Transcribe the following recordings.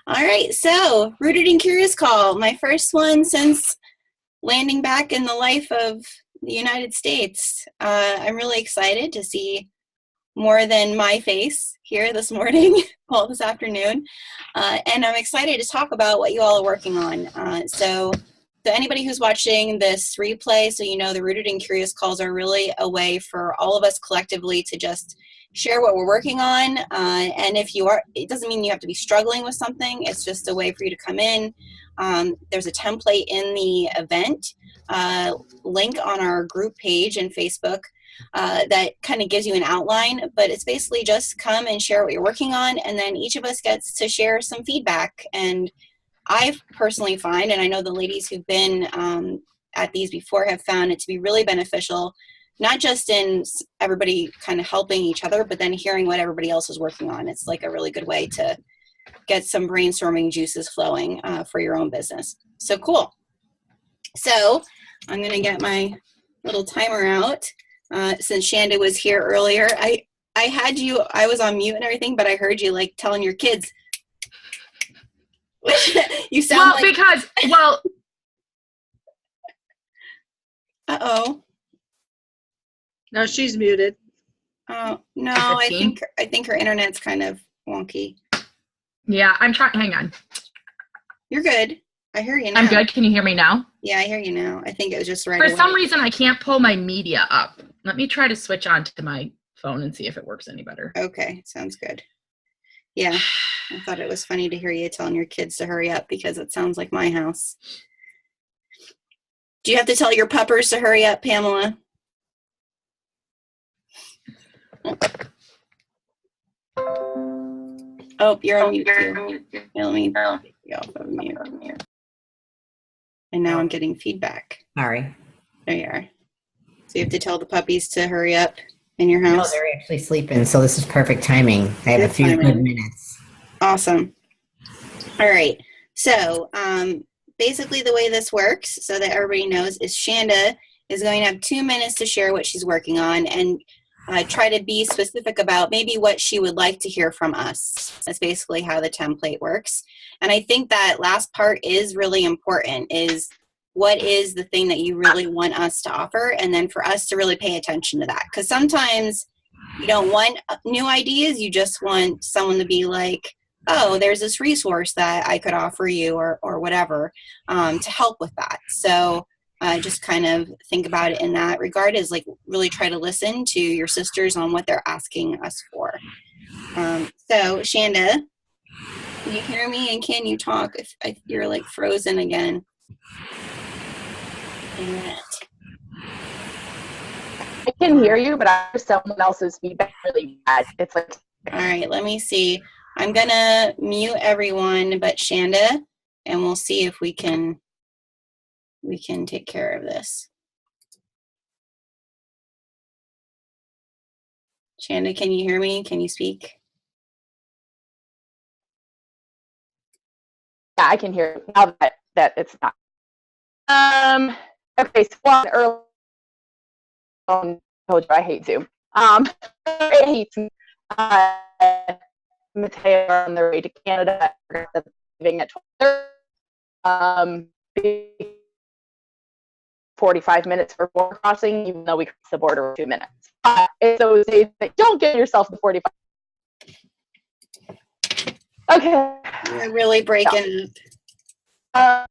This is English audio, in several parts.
All right, so Rooted and Curious call, my first one since landing back in the life of the United States. I'm really excited to see more than my face here this morning, well, this afternoon. And I'm excited to talk about what you all are working on. So anybody who's watching this replay, so you know the Rooted and Curious calls are really a way for all of us collectively to just share what we're working on. And if you are, it doesn't mean you have to be struggling with something. It's just a way for you to come in. There's a template in the event link on our group page in Facebook that kind of gives you an outline, but it's basically just come and share what you're working on, and then each of us gets to share some feedback. And I personally find, and I know the ladies who've been at these before have found it to be really beneficial, not just in everybody kind of helping each other, but then hearing what everybody else is working on. It's like a really good way to get some brainstorming juices flowing for your own business. So cool. So I'm going to get my little timer out. Since Shanda was here earlier, I had you, I was on mute and everything, but I heard you like telling your kids. You sound Uh-oh. No, she's muted. Oh, no, I think her internet's kind of wonky. Yeah, I'm trying. Hang on. You're good. I hear you now. I'm good. Can you hear me now? Yeah, I hear you now. I think it was just right For away. some reason, I can't pull my media up. Let me try to switch on to my phone and see if it works any better. Okay, sounds good. Yeah, I thought it was funny to hear you telling your kids to hurry up because it sounds like my house. Do you have to tell your puppers to hurry up, Pamela? Oh, you're on mute too. Let me take you off of mute. And now I'm getting feedback. Sorry. There you are. So you have to tell the puppies to hurry up in your house? No, they're actually sleeping, so this is perfect timing. I have a few good minutes. Awesome. All right. So basically the way this works, so that everybody knows, is Shanda is going to have 2 minutes to share what she's working on and try to be specific about maybe what she would like to hear from us. That's basically how the template works. And I think that last part is really important, is what is the thing that you really want us to offer, and then for us to really pay attention to that. Because sometimes you don't want new ideas, you just want someone to be like, oh, there's this resource that I could offer you or whatever to help with that. So just kind of think about it in that regard, is like really try to listen to your sisters on what they're asking us for. So Shanda, can you hear me and can you talk? If you're like frozen again. I can hear you, but I hear someone else's feedback really bad. It's like, all right, let me see. I'm gonna mute everyone but Shanda, and we'll see if we can take care of this. Shanda, can you hear me? Can you speak? yeah, I can hear you now that it's not. Okay, so on early told you I hate Zoom. I hate Zoom. Mateo on their way to Canada, leaving at 12:30. 45 minutes for border crossing, even though we crossed the border in 2 minutes. So don't get yourself the 45. Okay. You're really breaking up.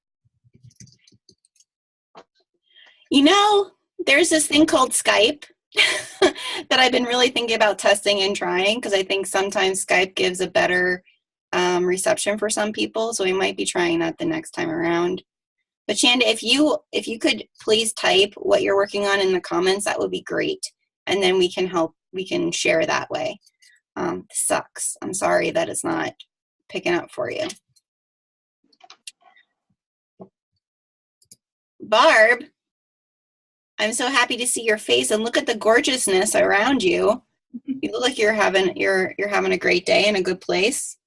You know, there's this thing called Skype that I've been really thinking about testing and trying, because I think sometimes Skype gives a better reception for some people. So we might be trying that the next time around. But Shanda, if you could please type what you're working on in the comments, that would be great. And then we can share that way. Sucks. I'm sorry that it's not picking up for you. Barb, I'm so happy to see your face, and look at the gorgeousness around you. You look like you're having a great day in a good place.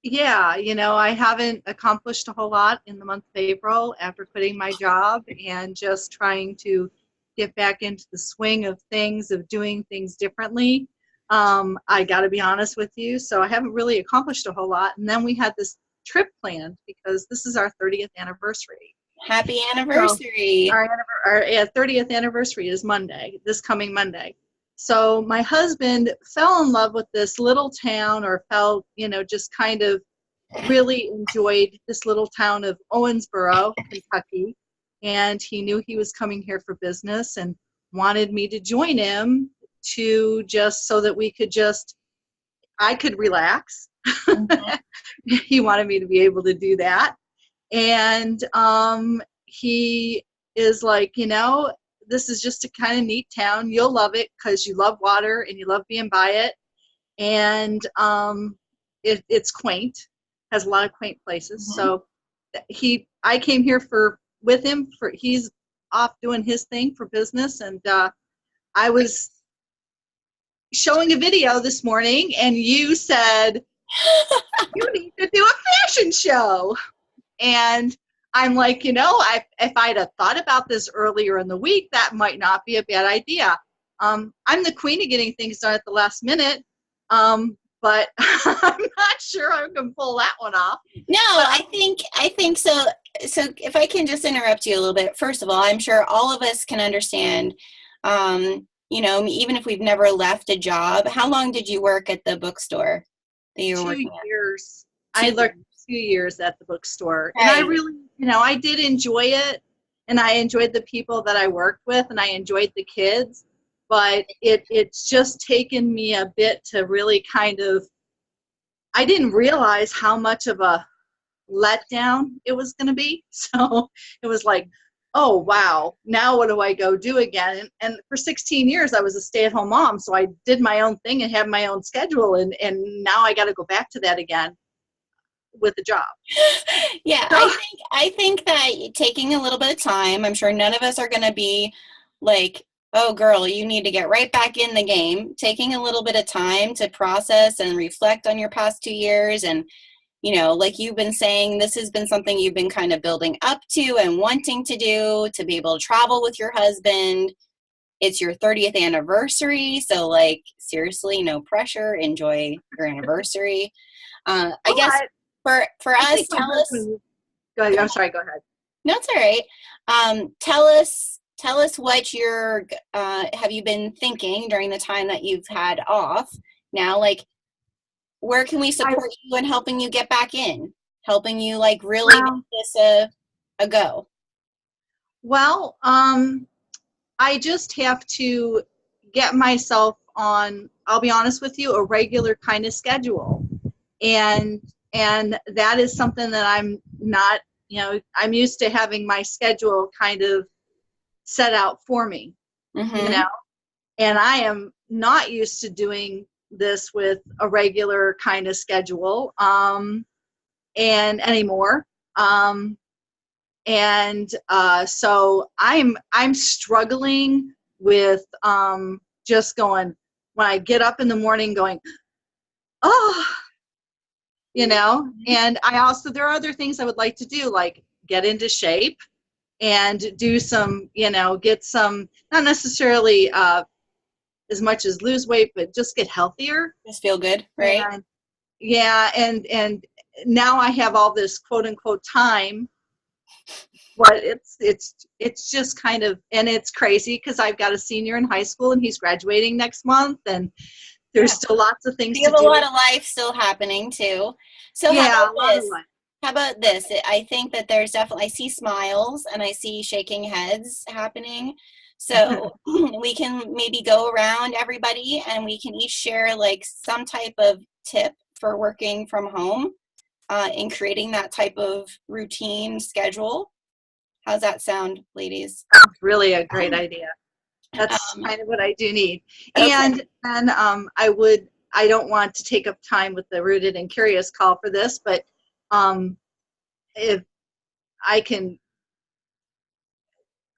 Yeah, you know, I haven't accomplished a whole lot in the month of April after quitting my job and just trying to get back into the swing of things, of doing things differently. I got to be honest with you. So I haven't really accomplished a whole lot. And then we had this trip planned because this is our 30th anniversary. Happy anniversary. So our 30th anniversary is Monday, this coming Monday. So my husband fell in love with this little town, or felt, just kind of really enjoyed this little town of Owensboro, Kentucky. And he knew he was coming here for business and wanted me to join him, to just so that I could relax. Mm-hmm. He wanted me to be able to do that. And he is like, this is just a kind of neat town. You'll love it because you love water and you love being by it. And it's quaint, has a lot of quaint places. Mm-hmm. So I came here with him he's off doing his thing for business. And I was showing a video this morning, and you said, you need to do a fashion show. And I'm like, if I'd have thought about this earlier in the week, that might not be a bad idea. I'm the queen of getting things done at the last minute, but I'm not sure I can pull that one off. No, I think so. So if I can just interrupt you a little bit, first of all, I'm sure all of us can understand, even if we've never left a job. How long did you work at the bookstore that you were working at? 2 years. I worked 2 years at the bookstore. Right. And I really, I did enjoy it. And I enjoyed the people that I worked with, and I enjoyed the kids. But it's just taken me a bit to really I didn't realize how much of a letdown it was going to be. So it was like, oh, wow, now what do I go do again? And for 16 years, I was a stay-at-home mom. So I did my own thing and had my own schedule. And now I got to go back to that again with a job. Yeah, So, I think that taking a little bit of time, I'm sure none of us are going to be like, oh, girl, you need to get right back in the game. Taking a little bit of time to process and reflect on your past 2 years. And, like you've been saying, this has been something you've been kind of building up to and wanting to do, to be able to travel with your husband. It's your 30th anniversary. So, like, seriously, no pressure. Enjoy your anniversary. I guess for us, tell us. Go ahead. I'm sorry. Go ahead. No, it's all right. Tell us what have you been thinking during the time that you've had off now? Like, where can we support you in helping you get back in, helping you like really make this a go? Well, I just have to get myself on, I'll be honest with you, a regular kind of schedule. And that is something that I'm not, I'm used to having my schedule kind of set out for me, Mm-hmm. and I am not used to doing this with a regular kind of schedule, and anymore. So I'm struggling with just going, when I get up in the morning going, oh, and I also, there are other things I would like to do, like get into shape and do some, get some, not necessarily as much as lose weight, but just get healthier. Just feel good, right? And now I have all this quote unquote time, but it's just kind of, and it's crazy because I've got a senior in high school and he's graduating next month, and there's still lots of things to do. You have a lot of life still happening too. So how about this? I think that there's definitely, I see smiles and I see shaking heads happening. So we can maybe go around everybody and we can each share like some type of tip for working from home and creating that type of routine schedule. How's that sound, ladies? That's really a great idea. That's kind of what I do need. Okay. And I don't want to take up time with the Rooted and Curious call for this, but if I can,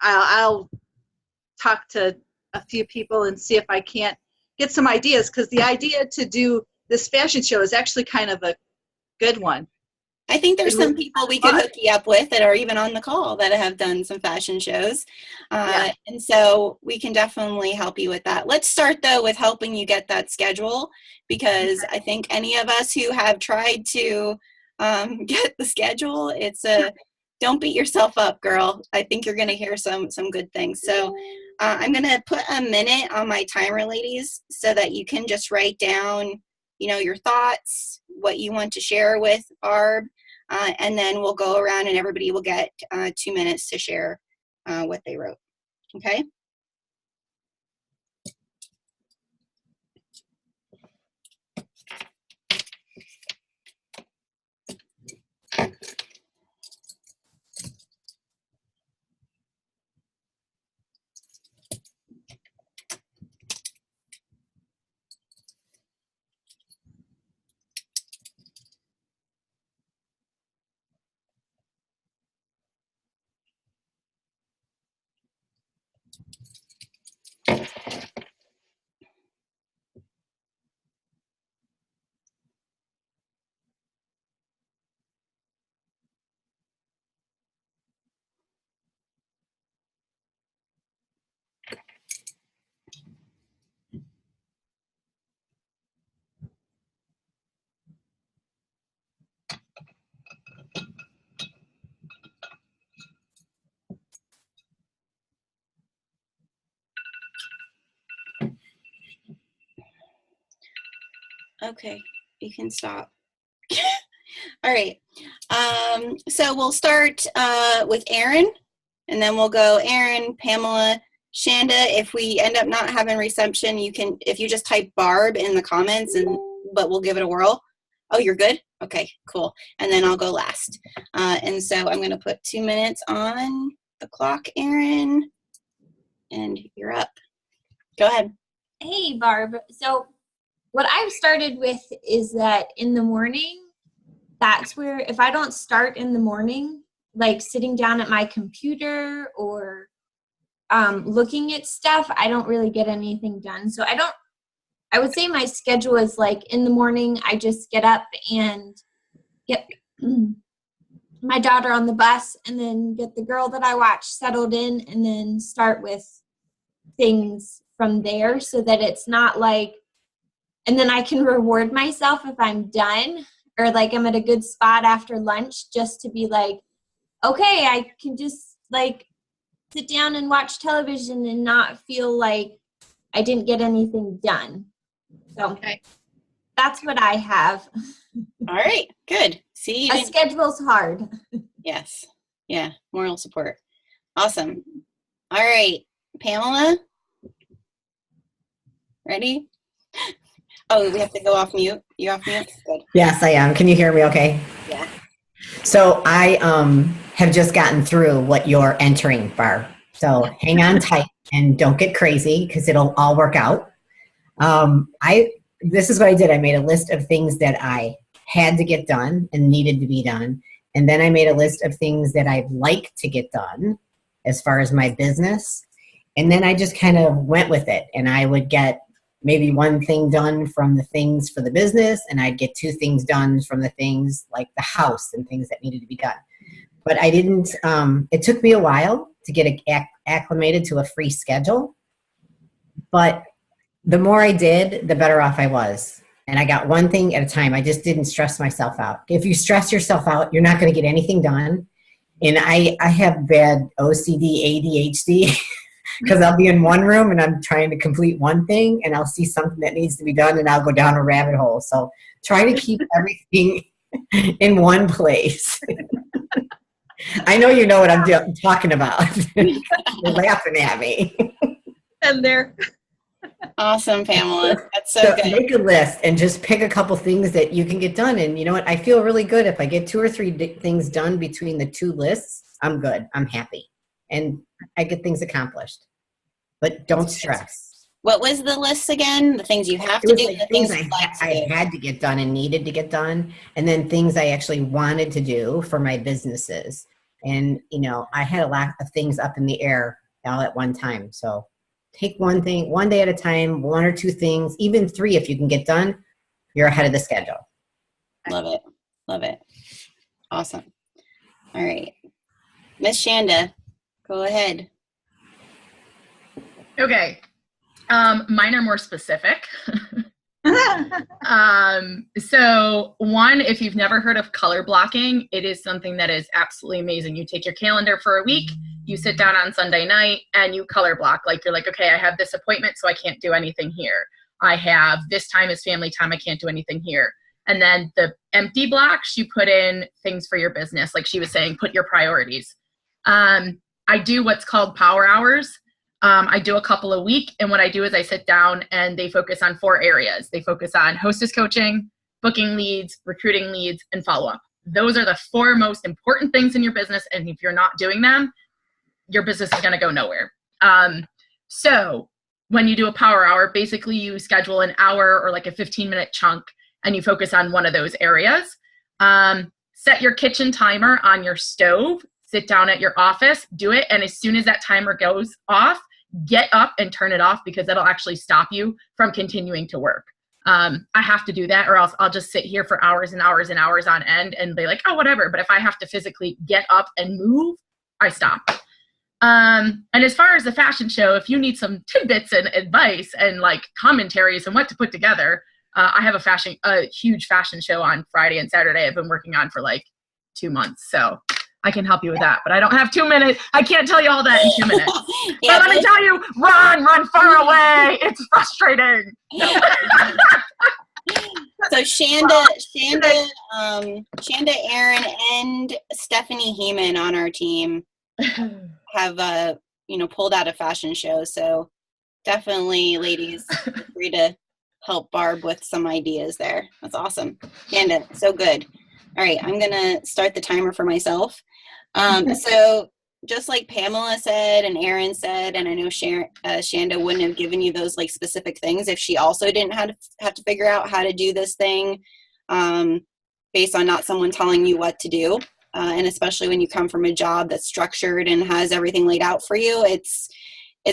I'll talk to a few people and see if I can't get some ideas, because the idea to do this fashion show is actually kind of a good one. I think there's some people we could hook you up with that are even on the call that have done some fashion shows. And so we can definitely help you with that. Let's start though with helping you get that schedule, because I think any of us who have tried to get the schedule, it's don't beat yourself up, girl. I think you're going to hear some good things. So I'm going to put a minute on my timer, ladies, so that you can just write down, your thoughts, what you want to share with Barb. And then we'll go around and everybody will get 2 minutes to share what they wrote. Okay? Okay, you can stop. All right. So we'll start with Erin, and then we'll go Erin, Pamela, Shanda. If we end up not having reception, if you just type Barb in the comments, but we'll give it a whirl. Oh, you're good? Okay, cool. And then I'll go last. And so I'm going to put 2 minutes on the clock, Erin, and you're up. Go ahead. Hey, Barb. So what I've started with is that in the morning, that's where, if I don't start in the morning, like sitting down at my computer or looking at stuff, I don't really get anything done. So I would say my schedule is like in the morning, I just get up and get my daughter on the bus and then get the girl that I watch settled in and then start with things from there so that it's not like, and then I can reward myself if I'm done or like I'm at a good spot after lunch just to be like, okay, I can just like sit down and watch television and not feel like I didn't get anything done. So that's what I have. All right, good. See, a schedule's hard. Yes. Yeah, moral support. Awesome. All right, Pamela, ready? Oh, we have to go off mute. You off mute? Good. Yes, I am. Can you hear me okay? Yeah. So I have just gotten through what you're entering, Barb. So hang on tight and don't get crazy because it'll all work out. This is what I did. I made a list of things that I had to get done and needed to be done. And then I made a list of things that I'd like to get done as far as my business. And then I just kind of went with it. And I would get maybe one thing done from the things for the business, and I'd get 2 things done from the things like the house and things that needed to be done. But I didn't, it took me a while to get acclimated to a free schedule. But the more I did, the better off I was. And I got one thing at a time. I just didn't stress myself out. If you stress yourself out, you're not going to get anything done. And I have bad OCD, ADHD, because I'll be in one room and I'm trying to complete one thing and I'll see something that needs to be done and I'll go down a rabbit hole. So try to keep everything in one place. I know you know what I'm talking about. You're laughing at me. And there. Awesome, Pamela. That's so good. Make a list and just pick a couple things that you can get done. And you know what? I feel really good. If I get 2 or 3 things done between the 2 lists, I'm good. I'm happy. And I get things accomplished. But don't stress. What was the list again? The things you have to do, Like the things things I had to get done and needed to get done, and then things I actually wanted to do for my businesses. And, you know, I had a lot of things up in the air all at one time. So take one thing, one day at a time, 1 or 2 things, even 3 if you can get done, you're ahead of the schedule. Love it. Love it. Awesome. All right. Miss Shanda, go ahead. Okay. Mine are more specific. So one, if you've never heard of color blocking, it is something that is absolutely amazing. You take your calendar for a week, you sit down on Sunday night and you color block. Like you're like, okay, I have this appointment, so I can't do anything here. I have this time is family time, I can't do anything here. And then the empty blocks, you put in things for your business. Like she was saying, put your priorities. I do what's called power hours. I do a couple a week, and what I do is I sit down and they focus on 4 areas. They focus on hostess coaching, booking leads, recruiting leads, and follow-up. Those are the 4 most important things in your business, and if you're not doing them, your business is going to go nowhere. So when you do a power hour, basically you schedule an hour or like a 15-minute chunk, and you focus on one of those areas. Set your kitchen timer on your stove, sit down at your office, do it, and as soon as that timer goes off, get up and turn it off, because that'll actually stop you from continuing to work. I have to do that, or else I'll just sit here for hours and hours and hours on end and be like, oh, whatever. But if I have to physically get up and move, I stop. And as far as the fashion show, if you need some tidbits and advice and like commentaries and what to put together, I have a huge fashion show on Friday and Saturday I've been working on for like 2 months. So I can help you with that, but I don't have 2 minutes. I can't tell you all that in 2 minutes. Yeah, but let me tell you, run far away. It's frustrating. So Shanda, Aaron, and Stephanie Heeman on our team have pulled out a fashion show. So definitely, ladies, feel free to help Barb with some ideas there. That's awesome. Shanda, so good. All right, I'm gonna start the timer for myself. So just like Pamela said and Aaron said, and I know Shanda wouldn't have given you those like specific things if she also didn't have to figure out how to do this thing based on not someone telling you what to do. And especially when you come from a job that's structured and has everything laid out for you, it's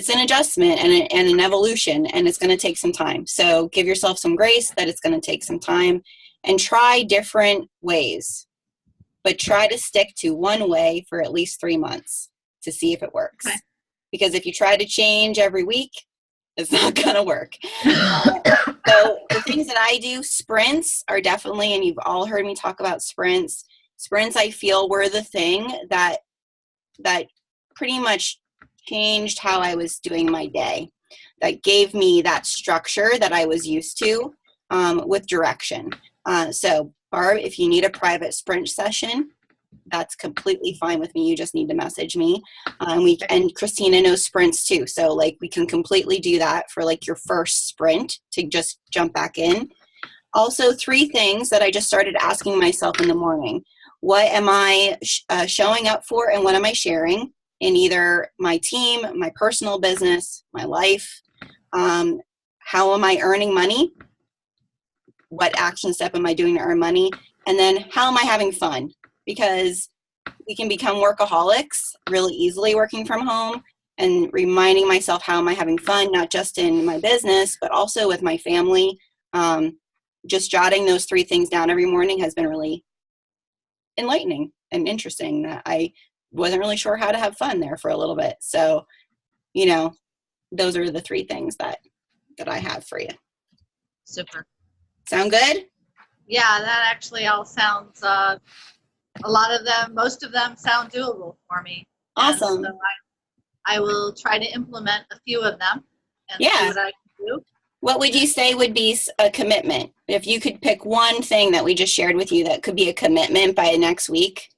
an adjustment and an evolution, and it's going to take some time. So give yourself some grace that it's going to take some time, and try different ways. But try to stick to one way for at least 3 months to see if it works. Okay. Because if you try to change every week, it's not going to work. So the things that I do, sprints are definitely, and you've all heard me talk about sprints. Sprints, I feel, were the thing that pretty much changed how I was doing my day. That gave me that structure that I was used to with direction. So Barb, if you need a private sprint session, that's completely fine with me. You just need to message me. And Christina knows sprints too. So like we can completely do that for like your first sprint to just jump back in. Also, 3 things that I just started asking myself in the morning. What am I showing up for, and what am I sharing in either my team, my personal business, my life? How am I earning money? What action step am I doing to earn money? And then how am I having fun? Because we can become workaholics really easily working from home, and reminding myself, how am I having fun, not just in my business, but also with my family. Just jotting those 3 things down every morning has been really enlightening and interesting. That I wasn't really sure how to have fun there for a little bit. So, those are the 3 things that I have for you. Super. Sound good? Yeah, that actually all sounds, a lot of them, most of them sound doable for me. Awesome. And so I will try to implement a few of them and see what I can do. What would you say would be a commitment? If you could pick one thing that we just shared with you that could be a commitment by next week?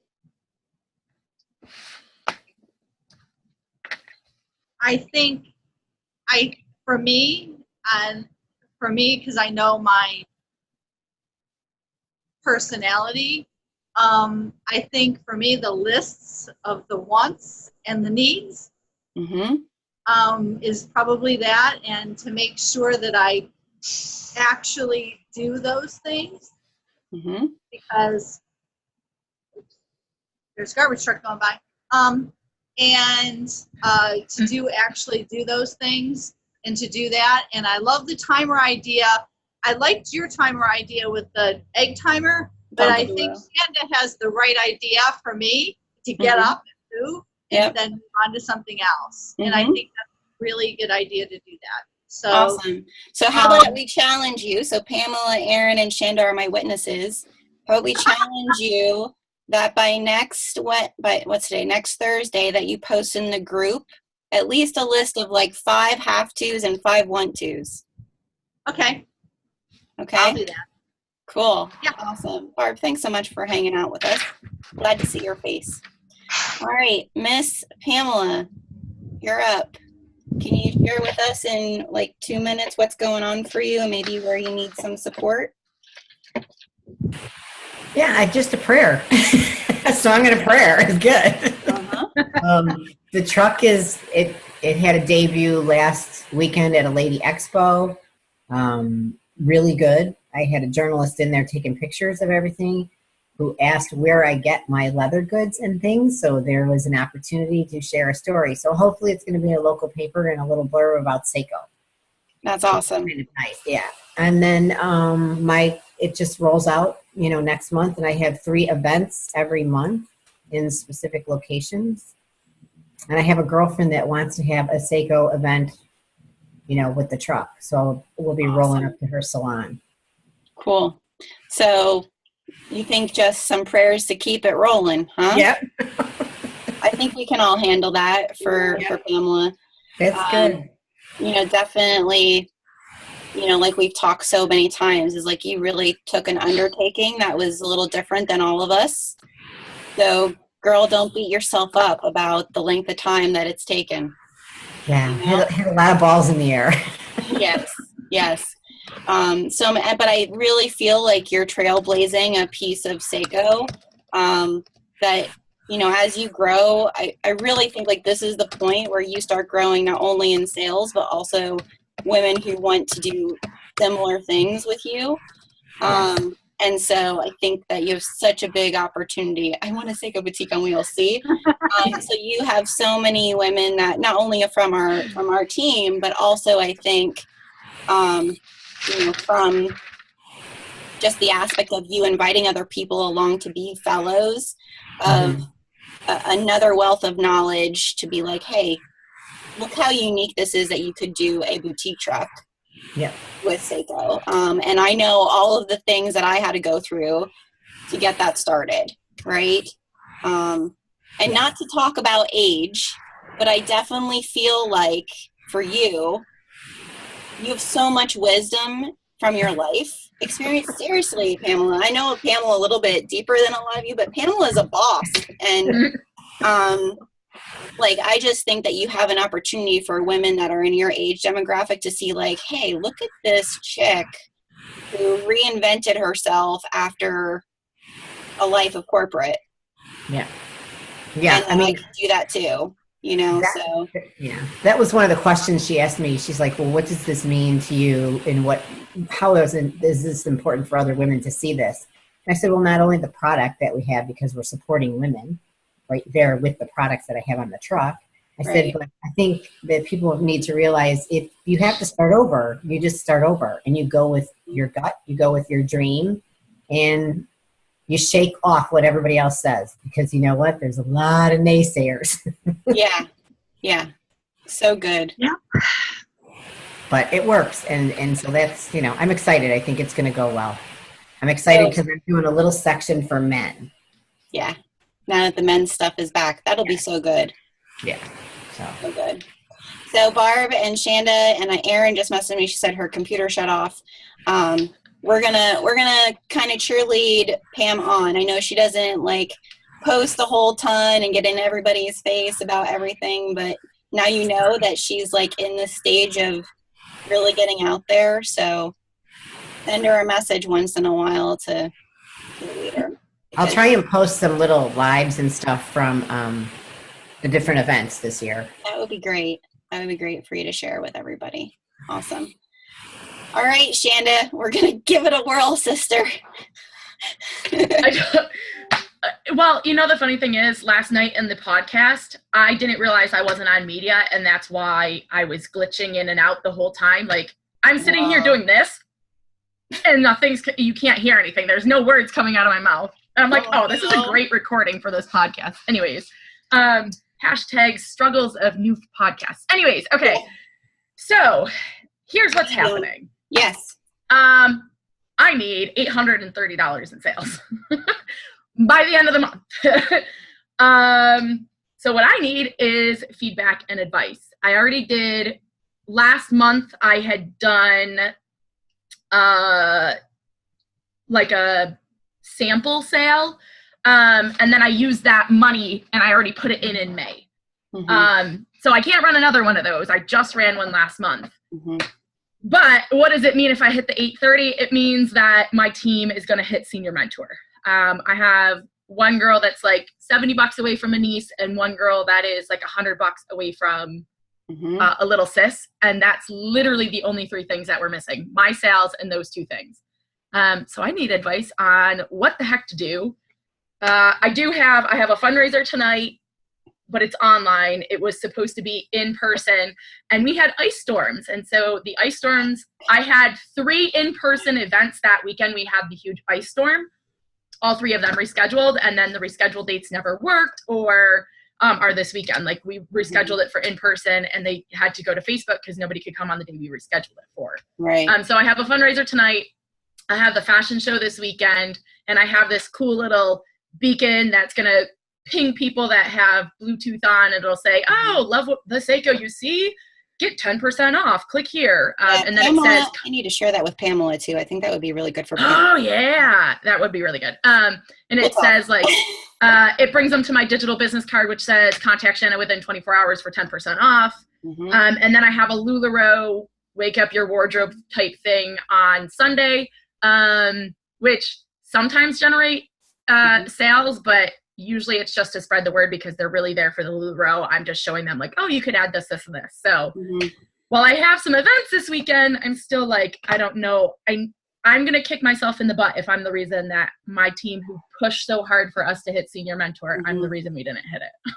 I think for me, because I know my personality, I think for me, the lists of the wants and the needs is probably that, and to make sure that I actually do those things, because there's a garbage truck going by, and to actually do those things and to do that. And I love the timer idea. I liked your timer idea with the egg timer. But Bump I of the think road. Shanda has the right idea for me to get Mhm. up and move Yep. and then move on to something else. And I Mhm. think that's a really good idea to do that. So Awesome. So how about we challenge you? So Pamela, Aaron, and Shanda are my witnesses. How about we challenge you that by what's today? Next Thursday, that you post in the group at least a list of like 5 have-tos and 5 want-tos. okay, Okay? I'll do that. Cool. Yeah. Awesome. Barb, thanks so much for hanging out with us. Glad to see your face. All right, Miss Pamela, you're up. Can you share with us in like 2 minutes what's going on for you and maybe where you need some support? Yeah, just a prayer. A song and a prayer is good. Uh-huh. The truck it had a debut last weekend at a lady expo. Really good. I had a journalist in there taking pictures of everything who asked where I get my leather goods and things. So there was an opportunity to share a story. So hopefully it's going to be a local paper and a little blurb about Seiko. That's awesome. Kind of nice, yeah. And then it just rolls out, next month, and I have 3 events every month in specific locations. And I have a girlfriend that wants to have a Seiko event, with the truck. So we'll be rolling up to her salon. Cool. So you think just some prayers to keep it rolling, huh? Yep. I think we can all handle that for Pamela. That's good. Definitely, like we've talked so many times, is like you really took an undertaking that was a little different than all of us. So, girl, don't beat yourself up about the length of time that it's taken. Yeah, hit a lot of balls in the air. Yes. But I really feel like you're trailblazing a piece of Seiko that, as you grow, I really think like this is the point where you start growing not only in sales, but also women who want to do similar things with you. And so I think that you have such a big opportunity. I want to Seiko Boutique on Wheels, see? So you have so many women that not only are from our team, but also I think, from just the aspect of you inviting other people along to be fellows of another wealth of knowledge to be like, hey, look how unique this is that you could do a boutique truck with Seiko. And I know all of the things that I had to go through to get that started, right? And not to talk about age, but I definitely feel like for you have so much wisdom from your life experience. Seriously, Pamela, I know Pamela a little bit deeper than a lot of you, but Pamela is a boss. And I just think that you have an opportunity for women that are in your age demographic to see like, hey, look at this chick who reinvented herself after a life of corporate. Yeah. And I can do that too. That was one of the questions she asked me. She's like, well, what does this mean to you, and how is this important for other women to see this? And I said, well, not only the product that we have, because we're supporting women right there with the products that I have on the truck. I said, but I think that people need to realize if you have to start over, you just start over and you go with your gut, you go with your dream, and you shake off what everybody else says, because you know what? There's a lot of naysayers. Yeah. So good. Yeah. But it works. And so that's, I'm excited. I think it's going to go well. I'm excited because I'm doing a little section for men. Yeah. Now that the men's stuff is back, that'll be so good. Yeah. So good. So Barb and Shanda and Erin just messaged me. She said her computer shut off. We're gonna kind of cheerlead Pam on. I know she doesn't like post a whole ton and get in everybody's face about everything, but now you know that she's like in the stage of really getting out there. So send her a message once in a while to lead her. I'll try and post some little lives and stuff from the different events this year. That would be great. That would be great for you to share with everybody. Awesome. All right, Shanda, we're going to give it a whirl, sister. Well, the funny thing is, last night in the podcast, I didn't realize I wasn't on media, and that's why I was glitching in and out the whole time. Like, I'm sitting here doing this, and you can't hear anything. There's no words coming out of my mouth. And I'm like, oh, this is a great recording for this podcast. Anyways, hashtag struggles of new podcasts. Anyways, okay. So here's what's happening. Yes. I need $830 in sales by the end of the month. So what I need is feedback and advice. I already did last month. I had done like a sample sale. And then I used that money and I already put it in May. Mm-hmm. So I can't run another one of those. I just ran one last month. Mm-hmm. But what does it mean if I hit the 830? It means that my team is going to hit senior mentor. I have one girl that's like $70 away from a niece and one girl that is like $100 away from a little sis. And that's literally the only three things that we're missing: my sales and those two things. So I need advice on what the heck to do. I have a fundraiser tonight, but it's online. It was supposed to be in person, and we had ice storms. And so the ice storms, I had 3 in-person events that weekend. We had the huge ice storm, all 3 of them rescheduled, and then the rescheduled dates never worked or are this weekend. Like, we rescheduled it for in-person and they had to go to Facebook because nobody could come on the day we rescheduled it for. Right. So I have a fundraiser tonight. I have the fashion show this weekend, and I have this cool little beacon that's going to ping people that have Bluetooth on. It'll say, oh, love the Seiko you see? Get 10% off. Click here. And then Pamela, it says, I need to share that with Pamela too. I think that would be really good for Pamela. Oh yeah, that would be really good. And it says like, it brings them to my digital business card, which says contact Shanda within 24 hours for 10% off. Mm-hmm. And then I have a LuLaRoe wake up your wardrobe type thing on Sunday, which sometimes generate sales, but usually it's just to spread the word because they're really there for the LuLaRoe. I'm just showing them like, oh, you could add this, this, and this. So while I have some events this weekend, I'm still like, I don't know. I'm going to kick myself in the butt if I'm the reason that my team who pushed so hard for us to hit senior mentor, I'm the reason we didn't hit it.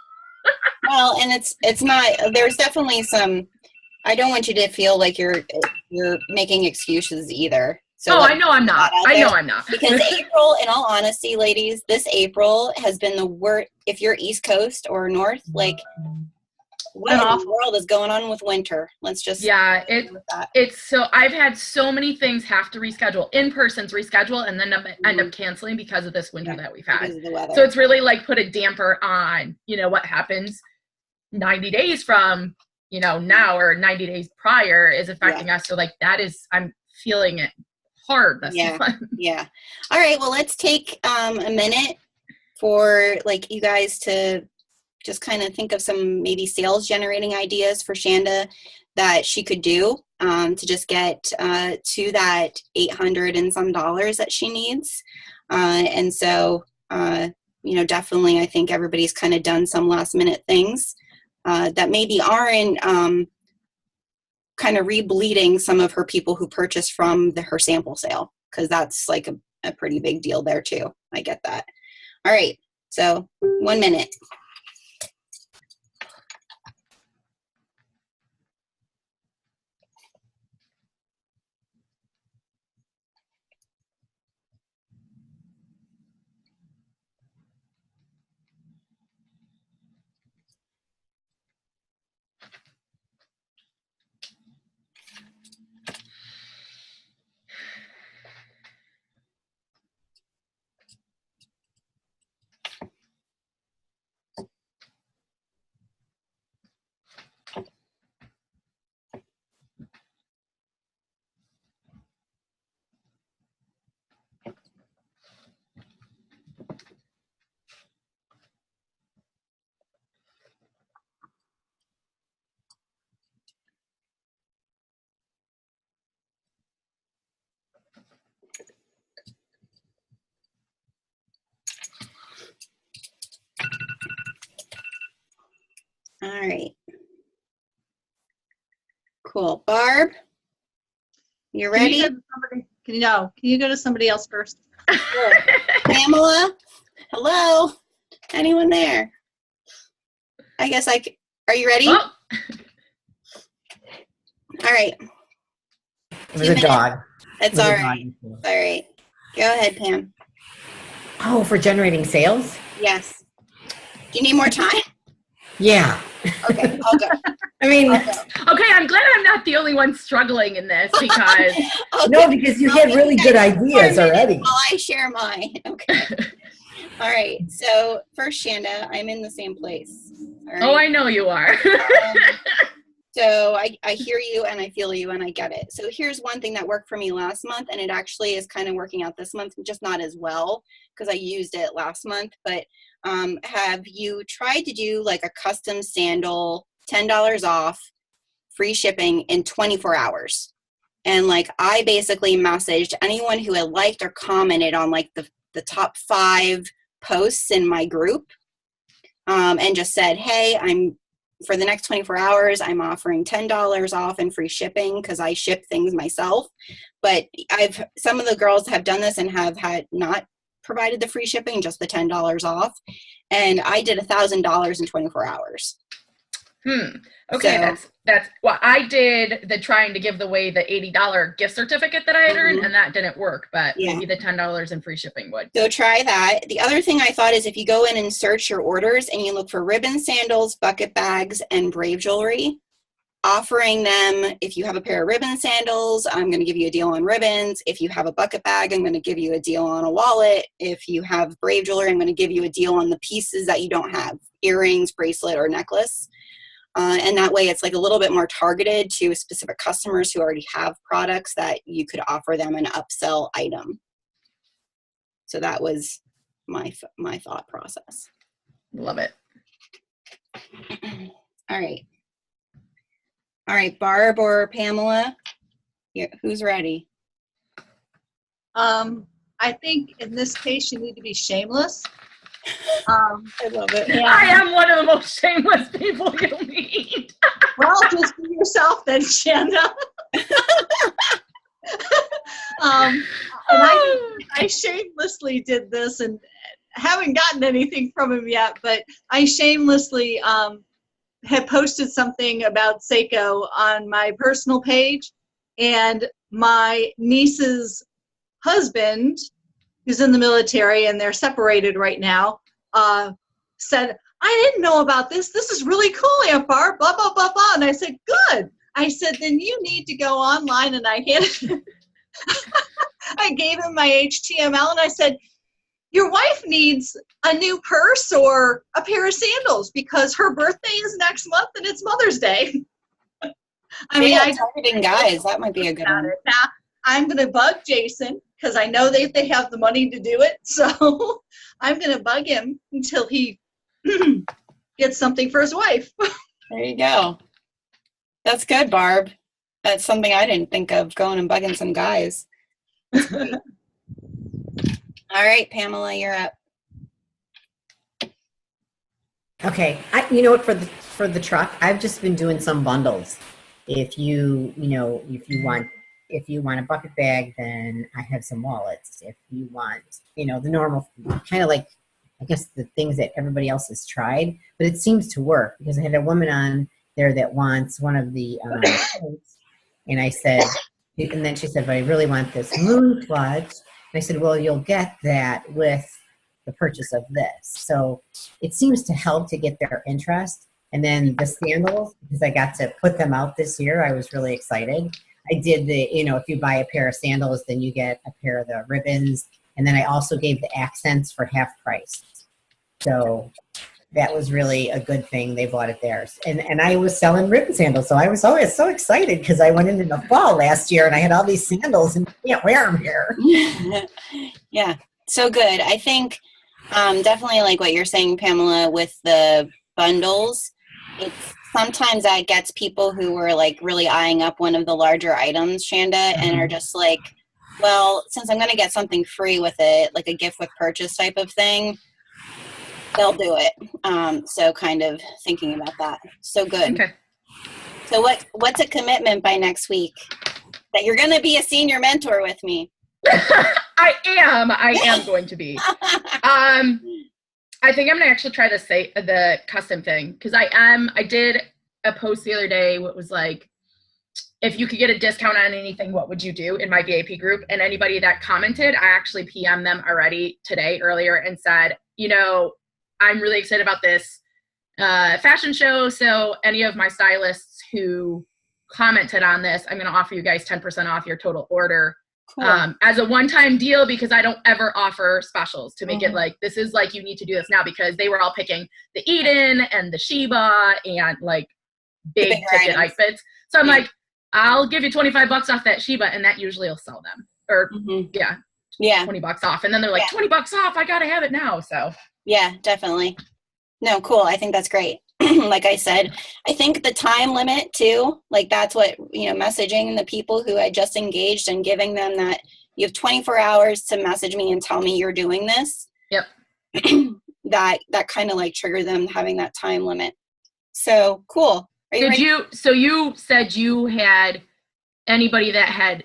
Well, and it's not, there's definitely some, I don't want you to feel like you're making excuses either. So I know I'm not. I'm not. Because April, in all honesty, ladies, this April has been the worst. If you're East Coast or North, like, what in the world is going on with winter? Let's just it's so I've had so many things have to reschedule. In-persons reschedule and then end up canceling because of this winter that we've had. So it's really like put a damper on, what happens 90 days from, now or 90 days prior is affecting us. So like I'm feeling it hard this month. Yeah. All right. Well, let's take a minute for like you guys to just kind of think of some maybe sales generating ideas for Shanda that she could do to just get to that $800 and some that she needs. And so, definitely I think everybody's kind of done some last minute things that maybe aren't kind of rebleeding some of her people who purchased from her sample sale, because that's like a pretty big deal there too. I get that. All right. So 1 minute. All right. Cool. Barb, you ready? Can you go to somebody else first? Sure. Pamela, hello? Anyone there? I guess are you ready? Oh. All right. It was a dog. It's with all a right. dog. All right. Go ahead, Pam. Oh, for generating sales? Yes. Do you need more time? Yeah. Okay, I'll go. I mean, Okay, I'm glad I'm not the only one struggling in this because no, because you had really good ideas already. While I share mine. Okay. All right. So first, Shanda, I'm in the same place. All right? oh, I know you are. So I hear you and I feel you and I get it. So here's one thing that worked for me last month, and it actually is kind of working out this month, just not as well because I used it last month. But have you tried to do like a custom sandal, $10 off, free shipping in 24 hours? And like I basically messaged anyone who had liked or commented on like the top 5 posts in my group, and just said, hey, for the next 24 hours, I'm offering $10 off and free shipping because I ship things myself. But some of the girls have done this and have had not provided the free shipping, just the $10 off. And I did $1,000 in 24 hours. Okay, So, that's well, I did the trying to give away the $80 gift certificate that I had earned, and that didn't work, but maybe the $10 in free shipping would. So try that. The other thing I thought is if you go in and search your orders and you look for ribbon sandals, bucket bags, and brave jewelry, offering them, if you have a pair of ribbon sandals, I'm going to give you a deal on ribbons. If you have a bucket bag, I'm going to give you a deal on a wallet. If you have brave jewelry, I'm going to give you a deal on the pieces that you don't have, earrings, bracelet, or necklace. And that way it's like a little bit more targeted to specific customers who already have products that you could offer them an upsell item. So that was my thought process. Love it. All right, Barb or Pamela, who's ready? I think in this case you need to be shameless. I love it. Yeah. I am one of the most shameless people you'll meet. Well, just be yourself then, Shanda. And I shamelessly did this and haven't gotten anything from him yet, but I shamelessly had posted something about Seiko on my personal page, and my niece's husband, who's in the military and they're separated right now, said, I didn't know about this. This is really cool, Aunt Barb, blah, blah, blah, blah. And I said, good. I said, then you need to go online. And I gave him my HTML and I said, your wife needs a new purse or a pair of sandals because her birthday is next month and it's Mother's Day. Targeting guys, that might be a good one. Now, I'm going to bug Jason because I know they have the money to do it. So I'm going to bug him until he gets something for his wife. There you go. That's good, Barb. That's something I didn't think of, going and bugging some guys. All right, Pamela, you're up. Okay, you know what, for the truck, I've just been doing some bundles. If you want a bucket bag, then I have some wallets. If you want, the normal, kind of like, I guess the things that everybody else has tried, but it seems to work because I had a woman on there that wants one of the coats, and I said, and then she said, but I really want this moon clutch. And I said, well, you'll get that with the purchase of this. So it seems to help to get their interest. And then the sandals, because I got to put them out this year, I was really excited. I did if you buy a pair of sandals, then you get a pair of the ribbons. And then I also gave the accents for half price. So that was really a good thing. They bought it theirs. And I was selling ribbon sandals. So I was always so excited because I went into the fall last year and I had all these sandals and can't wear them here. Yeah, so good. I think definitely like what you're saying, Pamela, with the bundles, it's sometimes that gets people who were like really eyeing up one of the larger items, Shanda, and are just like, well, since I'm going to get something free with it, like a gift with purchase type of thing, they'll do it. So kind of thinking about that. So good. Okay. So what's a commitment by next week that you're going to be a senior mentor with me? I am going to be. I think I'm gonna actually try the custom thing because I did a post the other day. What was like, if you could get a discount on anything, what would you do in my VIP group? And anybody that commented, I actually PM'd them already today earlier and said, you know, I'm really excited about this fashion show. So any of my stylists who commented on this, I'm going to offer you guys 10% off your total order. Cool. As a one-time deal, because I don't ever offer specials to make it like, this is like, you need to do this now, because they were all picking the Eden and the Sheba and like big ticket outfits. So I'm like, I'll give you $25 off that Sheba, and that usually will sell them. Or yeah, $20 off. And then they're like, $20 off, I got to have it now. So yeah, definitely. No, cool. I think that's great. Like I said, I think the time limit too, like that's what, you know, messaging the people who I just engaged and giving them that you have 24 hours to message me and tell me you're doing this. Yep. that kind of like triggered them having that time limit. So cool. So you said you had anybody that had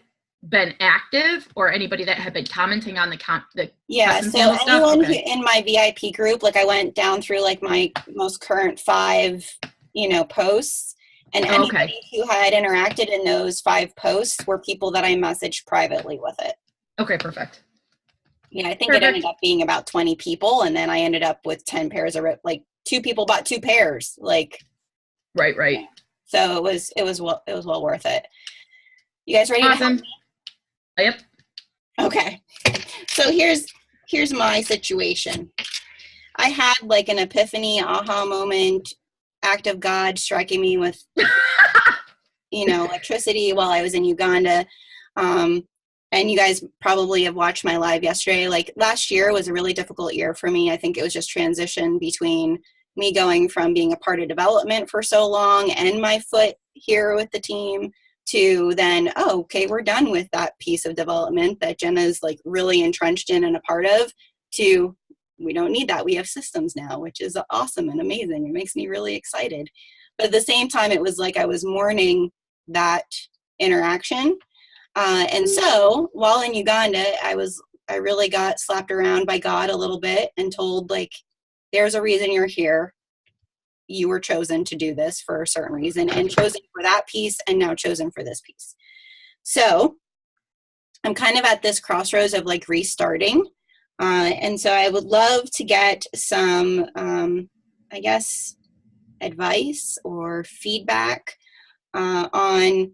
been active or anybody that had been commenting on the yeah, so anyone who, in my VIP group, like I went down through like my most current 5, you know, posts, and anybody who had interacted in those 5 posts were people that I messaged privately with it. Okay, perfect. Yeah, I think it ended up being about 20 people, and then I ended up with 10 pairs of, like 2 people bought 2 pairs, like right. So it was well worth it. You guys ready to help me? Yep. Okay. So here's my situation. I had like an epiphany, aha moment, act of God striking me with, you know, electricity while I was in Uganda. And you guys probably have watched my live yesterday. Like last year was a really difficult year for me. I think it was just transition between me going from being a part of development for so long and my foot here with the team to then, oh, okay, we're done with that piece of development that Gena's like really entrenched in and a part of, to we don't need that. We have systems now, which is awesome and amazing. It makes me really excited. But at the same time, it was like I was mourning that interaction. And so while in Uganda, I really got slapped around by God a little bit and told, like, there's a reason you're here. You were chosen to do this for a certain reason, and chosen for that piece, and now chosen for this piece. So I'm kind of at this crossroads of like restarting. And so I would love to get some, I guess, advice or feedback on,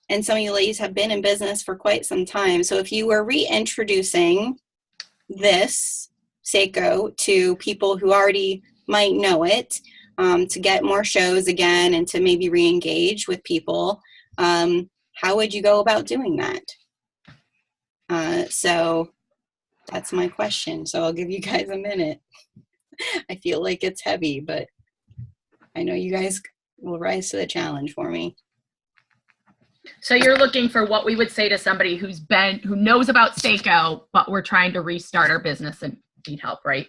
and some of you ladies have been in business for quite some time. So if you were reintroducing this Seiko to people who already might know it, to get more shows again and to maybe re-engage with people, how would you go about doing that? So that's my question. So I'll give you guys a minute. I feel like it's heavy, but I know you guys will rise to the challenge for me. So you're looking for what we would say to somebody who knows about Seiko, but we're trying to restart our business and need help, right?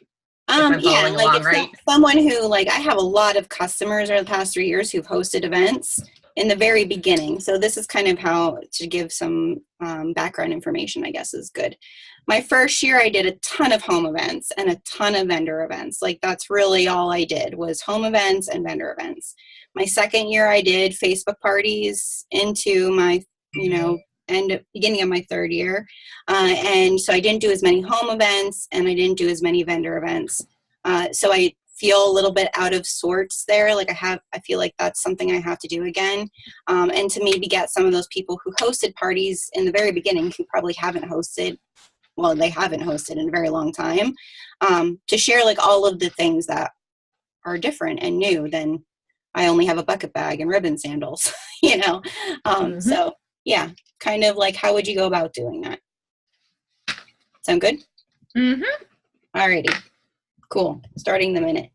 Yeah, like if someone who, like, I have a lot of customers over the past 3 years who've hosted events in the very beginning. So this is kind of how to give some background information, I guess, is good. My first year, I did a ton of home events and a ton of vendor events. Like, that's really all I did was home events and vendor events. My second year, I did Facebook parties into my, beginning of my third year. And so I didn't do as many home events and I didn't do as many vendor events. So I feel a little bit out of sorts there. Like I feel like that's something I have to do again. And to maybe get some of those people who hosted parties in the very beginning who probably haven't hosted, well, they haven't hosted in a very long time, to share like all of the things that are different and new than I only have a bucket bag and ribbon sandals, So yeah, kind of like, how would you go about doing that? Sound good? Mm-hmm. Alrighty, cool. Starting the minute.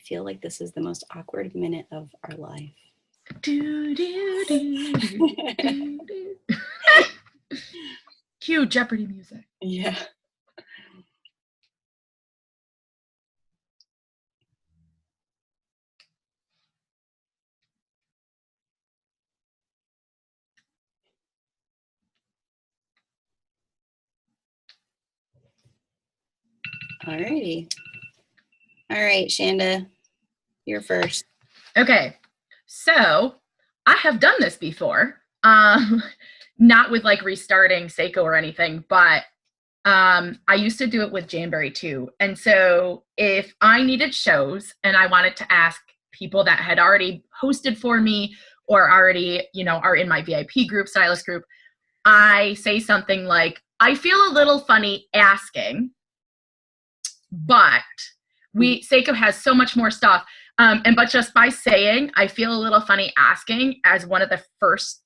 feel like this is the most awkward minute of our life. Do, do, do, do, do, do. Cue Jeopardy music. Yeah. Alrighty. All right, Shanda, you're first. Okay, so I have done this before. Not with like restarting Seiko or anything, but I used to do it with Janberry too. And so if I needed shows and I wanted to ask people that had already hosted for me or already, you know, are in my VIP group, stylist group, I say something like, I feel a little funny asking, but Seiko has so much more stuff. But just by saying, I feel a little funny asking as one of the first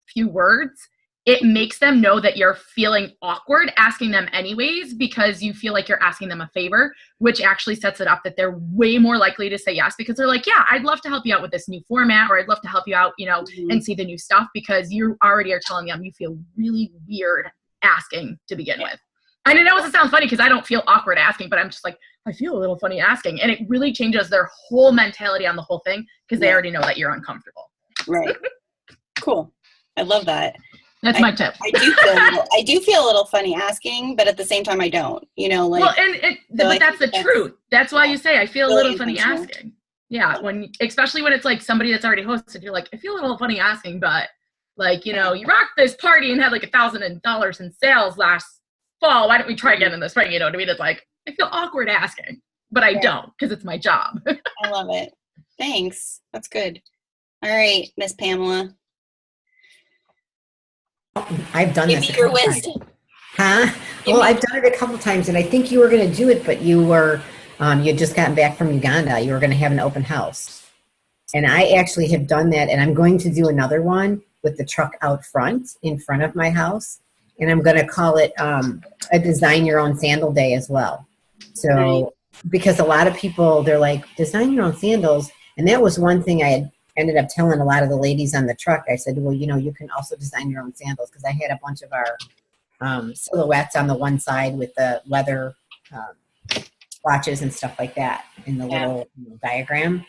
few words, it makes them know that you're feeling awkward asking them anyways, because you feel like you're asking them a favor, which actually sets it up that they're way more likely to say yes, because they're like, yeah, I'd love to help you out with this new format, or I'd love to help you out, you know, and see the new stuff, because you already are telling them you feel really weird asking to begin with. And I know it sounds funny because I don't feel awkward asking, but I'm just like, I feel a little funny asking. And it really changes their whole mentality on the whole thing, because they already know that you're uncomfortable. Right. Cool. I love that. That's my tip. I do feel a little funny asking, but at the same time I don't, you know, like. Well, but that's the truth. That's why you say I feel a little funny asking. Yeah, especially when it's like somebody that's already hosted, you're like, I feel a little funny asking, but like, you know, you rocked this party and had like $1,000 in sales last fall. Why don't we try again in the spring? You know what I mean? It's like, I feel awkward asking, but I don't, because it's my job. I love it. Thanks. That's good. All right, Miss Pamela. I've done Give this me a your couple wisdom. times. Huh? Well, I've done it a couple times, and I think you were going to do it, but you were, you had just gotten back from Uganda. You were going to have an open house. And I actually have done that, and I'm going to do another one with the truck out front, in front of my house. And I'm going to call it a design your own sandal day as well. So, because a lot of people, they're like, design your own sandals. And that was one thing I had ended up telling a lot of the ladies on the truck. I said, well, you know, you can also design your own sandals, because I had a bunch of our silhouettes on the one side with the leather swatches and stuff like that in the little diagram.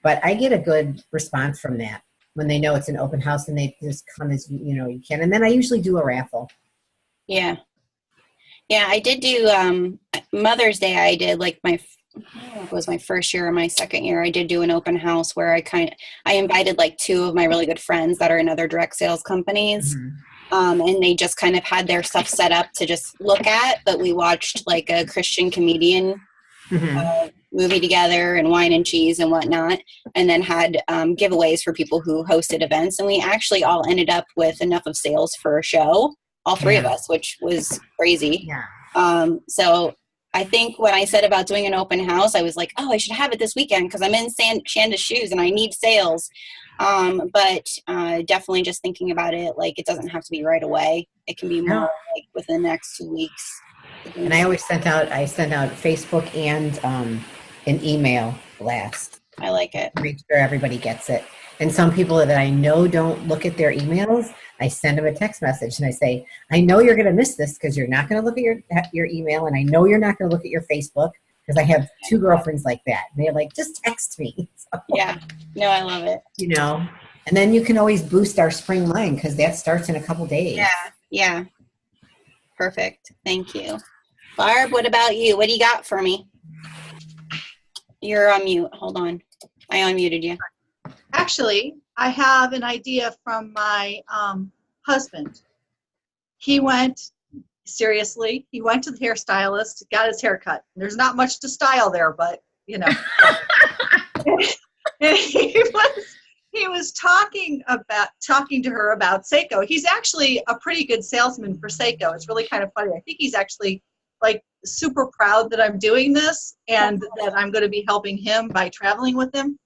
But I get a good response from that when they know it's an open house and they just come as, you know, you can. And then I usually do a raffle. Yeah. Yeah, I did do Mother's Day. I did like it was my first year or my second year. I did do an open house where I invited like 2 of my really good friends that are in other direct sales companies. Mm-hmm. And they just kind of had their stuff set up to just look at, but we watched like a Christian comedian movie together and wine and cheese and whatnot, and then had giveaways for people who hosted events. And we actually all ended up with enough of sales for a show, all 3 of us, which was crazy. Yeah. So I think when I said about doing an open house, I was like, oh, I should have it this weekend because I'm in Shanda's shoes and I need sales. But definitely just thinking about it, like it doesn't have to be right away. It can be more like within the next 2 weeks. And I always sent out Facebook and an email blast. I like it. Make sure everybody gets it. And some people that I know don't look at their emails, I send them a text message and I say, I know you're going to miss this because you're not going to look at your email, and I know you're not going to look at your Facebook, because I have 2 girlfriends like that. And they're like, just text me. So, yeah. No, I love it. You know, and then you can always boost our spring line because that starts in a couple days. Yeah. Yeah. Perfect. Thank you. Barb, what about you? What do you got for me? You're on mute. Hold on. I unmuted you. Actually, I have an idea from my husband. He went to the hairstylist, got his hair cut. There's not much to style there, but, you know. he was talking to her about Seiko. He's actually a pretty good salesman for Seiko. It's really kind of funny. I think he's actually like super proud that I'm doing this and that I'm going to be helping him by traveling with him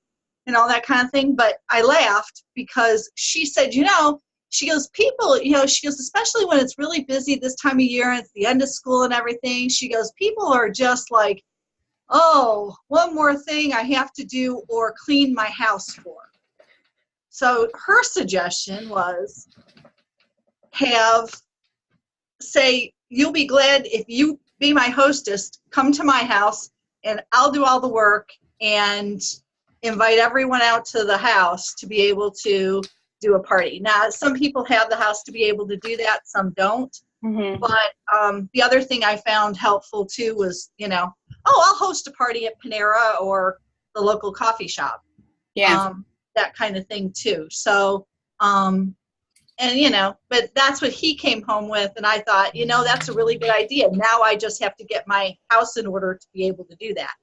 and all that kind of thing. But I laughed because she said, she goes, especially when it's really busy this time of year and it's the end of school and everything, she goes, people are just like oh, one more thing I have to do or clean my house for. So her suggestion was say, you'll be glad if you be my hostess, come to my house and I'll do all the work and invite everyone out to the house to be able to do a party. Now, some people have the house to be able to do that, some don't. Mm-hmm. But the other thing I found helpful too was, I'll host a party at Panera or the local coffee shop. Yeah. That kind of thing too. So, but that's what he came home with. And I thought, that's a really good idea. Now I just have to get my house in order to be able to do that.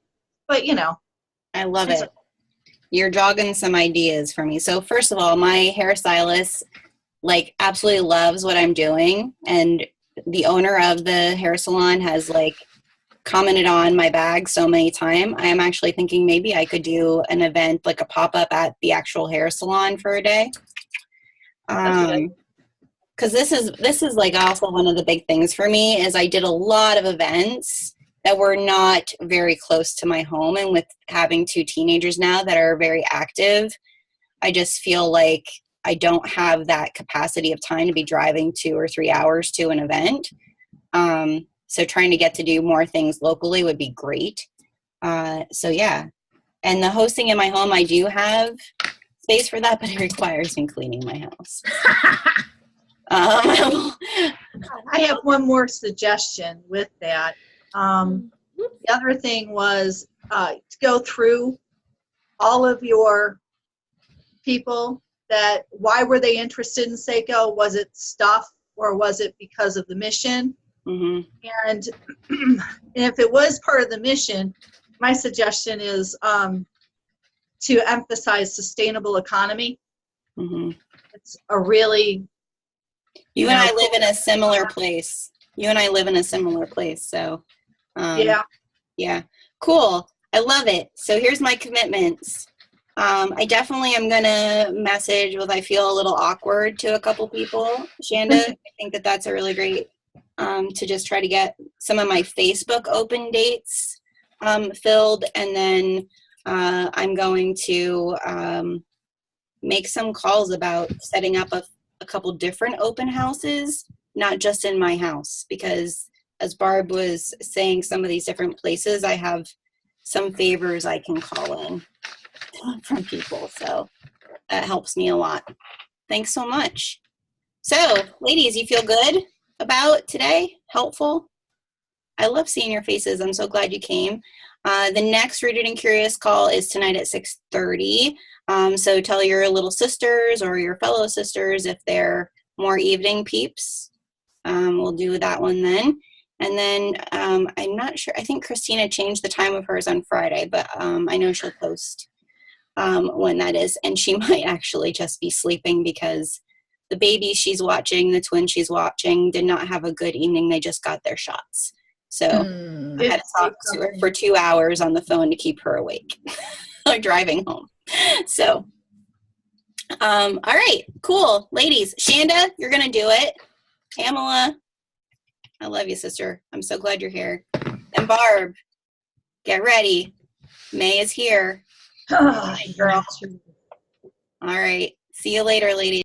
But, I love it. You're jogging some ideas for me. So first of all, my hairstylist absolutely loves what I'm doing. And the owner of the hair salon has commented on my bag so many times. I am actually thinking maybe I could do an event, a pop-up at the actual hair salon for a day. Because this is also one of the big things for me is I did a lot of events that were not very close to my home, and with having 2 teenagers now that are very active, I just feel like I don't have that capacity of time to be driving 2 or 3 hours to an event. So trying to get to do more things locally would be great. So yeah, and the hosting in my home, I do have space for that, but it requires me cleaning my house. I have one more suggestion with that. The other thing was to go through all of your people why were they interested in Seiko? Was it stuff or was it because of the mission? Mm-hmm. And if it was part of the mission, my suggestion is to emphasize sustainable economy. Mm-hmm. It's a really You and I live in a similar place. So yeah, cool. I love it. So here's my commitments. I definitely am gonna message if I feel a little awkward to a couple people. Shanda, I think that's a really great to just try to get some of my Facebook open dates filled, and then I'm going to make some calls about setting up a couple different open houses, not just in my house, because as Barb was saying, some of these different places, I have some favors I can call in from people. So that helps me a lot. Thanks so much. So ladies, you feel good about today? Helpful? I love seeing your faces. I'm so glad you came. The next Rooted and Curious call is tonight at 6:30. So tell your little sisters or your fellow sisters if they're more evening peeps. We'll do that one then. And then I'm not sure. I think Christina changed the time of hers on Friday, but I know she'll post when that is. And she might actually just be sleeping because the baby she's watching, the twin she's watching, did not have a good evening. They just got their shots. So I had to talk to her for 2 hours on the phone to keep her awake, like driving home. So, all right, cool. Ladies, Shanda, you're going to do it. Pamela, I love you, sister. I'm so glad you're here. And Barb, get ready. May is here. Oh, Girl. All right. See you later, ladies.